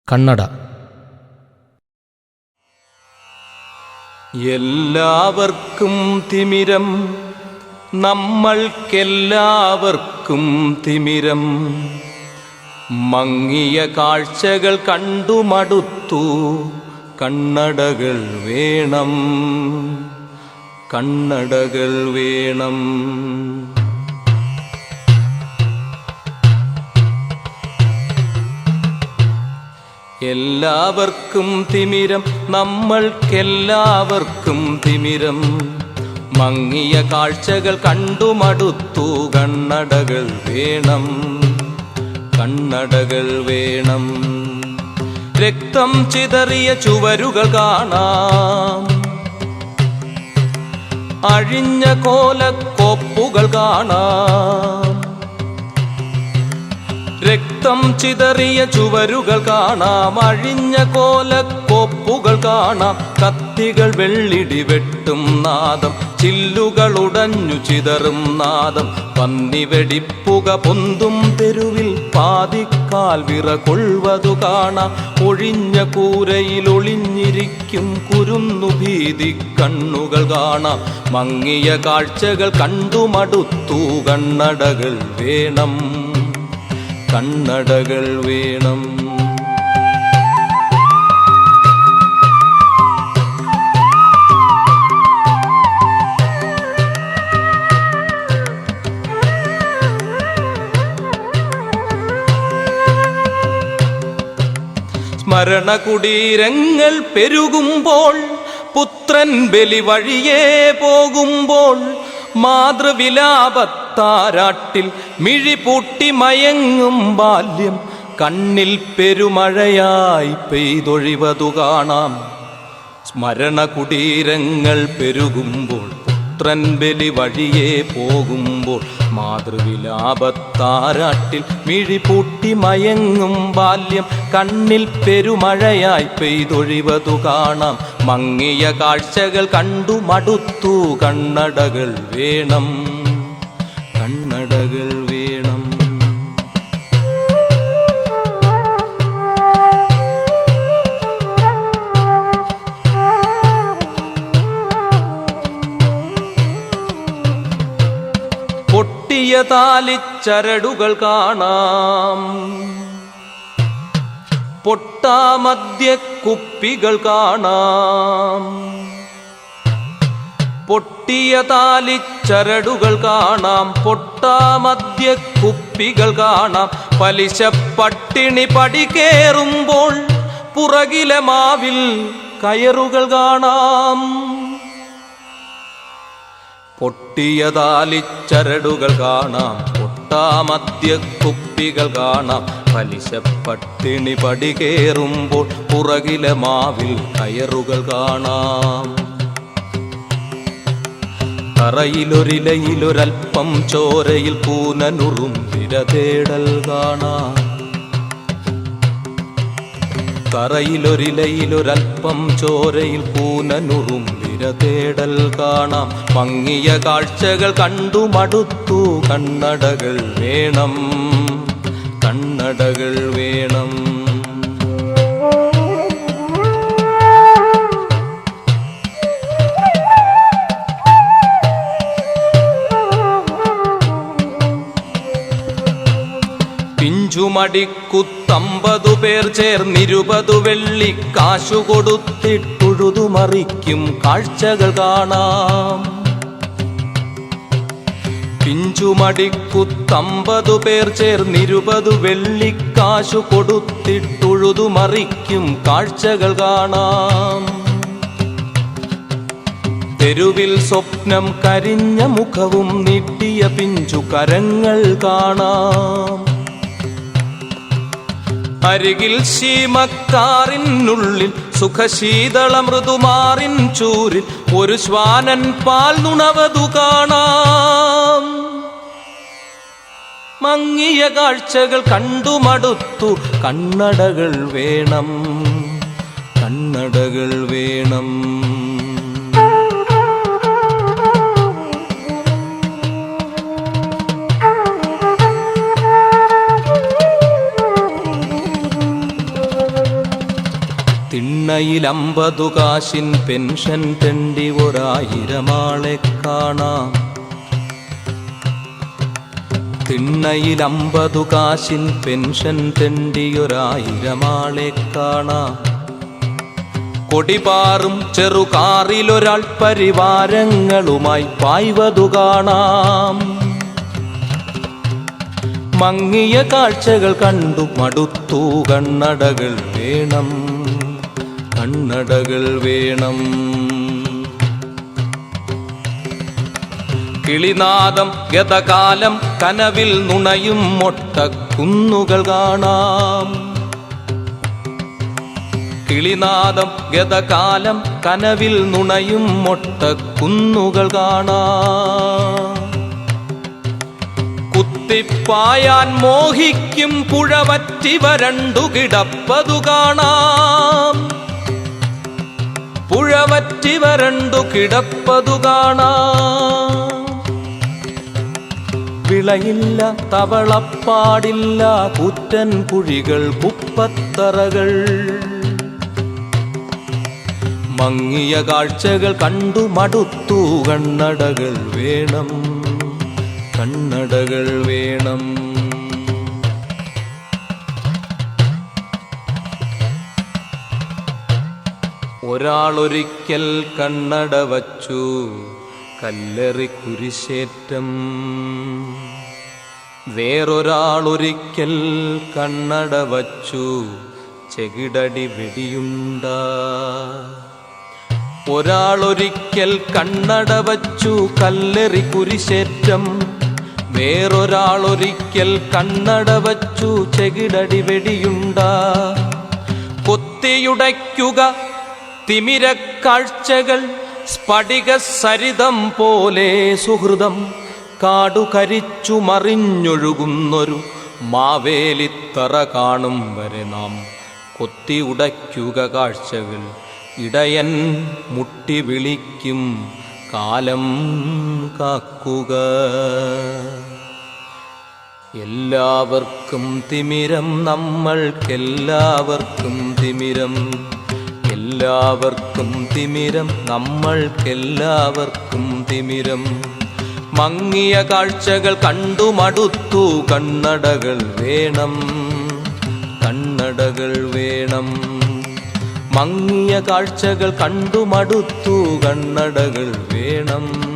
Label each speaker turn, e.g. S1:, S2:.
S1: കണ്ണട.
S2: എല്ലാവർക്കും തിമിരം, നമ്മൾക്കെല്ലാവർക്കും തിമിരം. മങ്ങിയ കാഴ്ചകൾ കണ്ടു മടുത്തു, കണ്ണടകൾ വേണം, കണ്ണടകൾ വേണം. എല്ലാവർക്കും തിമിരം, നമ്മൾക്കെല്ലാവർക്കും തിമിരം. മങ്ങിയ കാഴ്ചകൾ കണ്ടു മടുത്തു, കണ്ണടകൾ വേണം, കണ്ണടകൾ വേണം. രക്തം ചിതറിയ ചുവരുകൾ കാണാം, അഴിഞ്ഞ കോലക്കോപ്പുകൾ കാണാം. രക്തം ചിതറിയ ചുവരുകൾ കാണാം, അഴിഞ്ഞ കോലക്കോപ്പുകൾ കാണാം. കത്തികൾ വെള്ളിടി വെട്ടും നാദം, ചില്ലുകൾ ഉടഞ്ഞു ചിതറും നാദം. പന്നിവെടിപ്പുക പൊന്തും തെരുവിൽ പാതിക്കാൽ വിറകൊള്ളുവതു കാണാം. ഒഴിഞ്ഞ കൂരയിൽ ഒളിഞ്ഞിരിക്കും കുരുന്നു ഭീതി കണ്ണുകൾ കാണാം. മങ്ങിയ കാഴ്ചകൾ കണ്ടു മടുത്തു, കണ്ണടകൾ വേണം, കണ്ണടകൾ വേണം. സ്മരണകുടീരങ്ങൾ പെരുകുമ്പോൾ, പുത്രൻ ബലി വഴിയേ പോകുമ്പോൾ, മാതൃവിലാപത്താരാട്ടിൽ മിഴിപൂട്ടി മയങ്ങും ബാല്യം കണ്ണിൽ പെരുമഴയായി പെയ്തൊഴിവതു കാണാം. സ്മരണകുടീരങ്ങൾ പെരുകുമ്പോൾ, പുത്രൻ ബലി വഴിയേ പോകുമ്പോൾ, മാതൃവിലാപത്താരാട്ടിൽ മിഴിപൂട്ടി മയങ്ങും ബാല്യം കണ്ണിൽ പെരുമഴയായി പെയ്തൊഴിവതു കാണാം. മങ്ങിയ കാഴ്ചകൾ കണ്ടു മടുത്തു, കണ്ണടകൾ വേണം, കണ്ണടകൾ വേണം. പൊട്ടിയ താലിച്ചരടുകൾ കാണാം, പൊട്ടാമദ്യ കുപ്പികൾ കാണാം. പൊട്ടിയ താലിച്ചരടുകൾ കാണാം, പൊട്ടാമദ്യ കുപ്പികൾ കാണാം. പലിശ പട്ടിണി പടി കേറുമ്പോൾ, പുറകിലെ മാവിൽ കയറുകൾ കാണാം. പൊട്ടിയ താലിച്ചരടുകൾ കാണാം, പൊട്ടാമദ്യ കുപ്പികൾ കാണാം. പലിശ പട്ടിണി പടി കേറുമ്പോൾ, പുറകിലെ മാവിൽ കയറുകൾ കാണാം. തറയിലൊരിലയിലൊരൽപ്പം ചോരയിൽ കൂനനുറും വിരതേടൽ കാണാം. തറയിലൊരിലയിലൊരൽപ്പം ചോരയിൽ കൂനനുറും വിരതേടൽ കാണാം. മങ്ങിയ കാഴ്ചകൾ കണ്ടു മടുത്തു, കണ്ണടകൾ വേണം, കണ്ണടകൾ വേണം. പിഞ്ചുമടിക്കുത്തമ്പതു പേർ ചേർന്നിരുപതു വെള്ളിക്കാശു കൊടുത്തിട്ടുഴുതുമറിക്കും കാഴ്ചകൾ കാണാം. പിഞ്ചുമടിക്കുത്തമ്പതു പേർ ചേർന്നിരുപതു വെള്ളിക്കാശു കൊടുത്തിട്ടുഴുതുമറിക്കും കാഴ്ചകൾ കാണാം. തെരുവിൽ സ്വപ്നം കരിഞ്ഞ മുഖവും നീട്ടിയ പിഞ്ചു കരങ്ങൾ കാണാം. അരികിൽ ശീമക്കാറിനുള്ളിൽ സുഖശീതള മൃദുമാറിൻ ചൂരിൽ ഒരു ശ്വാനൻ പാൽ നുണവതു കാണാം. മങ്ങിയ കാഴ്ചകൾ കണ്ടു മടുത്തു, കണ്ണടകൾ വേണം, കണ്ണടകൾ വേണം. തിണ്ണയിൽ 50 കാശിൻ പെൻഷൻ തെണ്ടി 1000 ആളെ കാണാം. തിണ്ണയിൽ 50 കാശിൻ പെൻഷൻ തെണ്ടി 1000 ആളെ കാണാം. കൊടിപാറും ചെറുകാറിലൊരാൾ പരിവാരങ്ങളുമായി പായ്വതു കാണാം. മങ്ങിയ കാഴ്ചകൾ കണ്ടു മടുത്തു, കണ്ണടകൾ വേണം, കണ്ണടകൾ വേണം. കിളിനാദം ഗതകാലം കനവിൽ നുണയും മൊട്ടക്കുന്നുകൾ കാണാം. കിളിനാദം ഗതകാലം കനവിൽ നുണയും മൊട്ടക്കുന്നുകൾ കാണാം. കുത്തിപ്പായാൻ മോഹിക്കും പുഴവറ്റി വരണ്ടു കിടപ്പതു കാണാം. പുഴവറ്റി വരണ്ടു കിടപ്പതു കാണാം. വിളയില്ല തവളപ്പാടില്ല കുറ്റൻ കുഴികൾ കുപ്പത്തറകൾ. മങ്ങിയ കാഴ്ചകൾ കണ്ടു മടുത്തു, കണ്ണടകൾ വേണം, കണ്ണടകൾ വേണം. ഒരാളൊരിക്കൽ കണ്ണട വച്ചു, കല്ലെറി കുരിശേറ്റം. വേറൊരാളൊരിക്കൽ കണ്ണട വച്ചു, ചെകിടടി വെടിയുണ്ട. ഒരാളൊരിക്കൽ കണ്ണട വച്ചു, കല്ലെറി കുരിശേറ്റം. വേറൊരാളൊരിക്കൽ കണ്ണട വച്ചു, ചെകിടടി വെടിയുണ്ട. കൊത്തിയുടയ്ക്കുക തിമിരക്കാഴ്ചകൾ, സ്ഫടിക സരിതം പോലെ സുഹൃതം. കാടുകരിച്ചു മറിഞ്ഞൊഴുകുന്നൊരു മാവേലിത്തറ കാണും വരെ നാം കൊത്തി ഉടയ്ക്കുക കാഴ്ചകൾ. ഇടയൻ മുട്ടി വിളിക്കും കാലം കാക്കുക. എല്ലാവർക്കും തിമിരം, നമ്മൾക്കെല്ലാവർക്കും തിമിരം. എല്ലാവർക്കും തിമിരം, നമ്മൾക്കെല്ലാവർക്കും തിമിരം. മങ്ങിയ കാഴ്ചകൾ കണ്ടു മടുത്തു, കണ്ണടകൾ വേണം, കണ്ണടകൾ വേണം. മങ്ങിയ കാഴ്ചകൾ കണ്ടു മടുത്തു, കണ്ണടകൾ വേണം.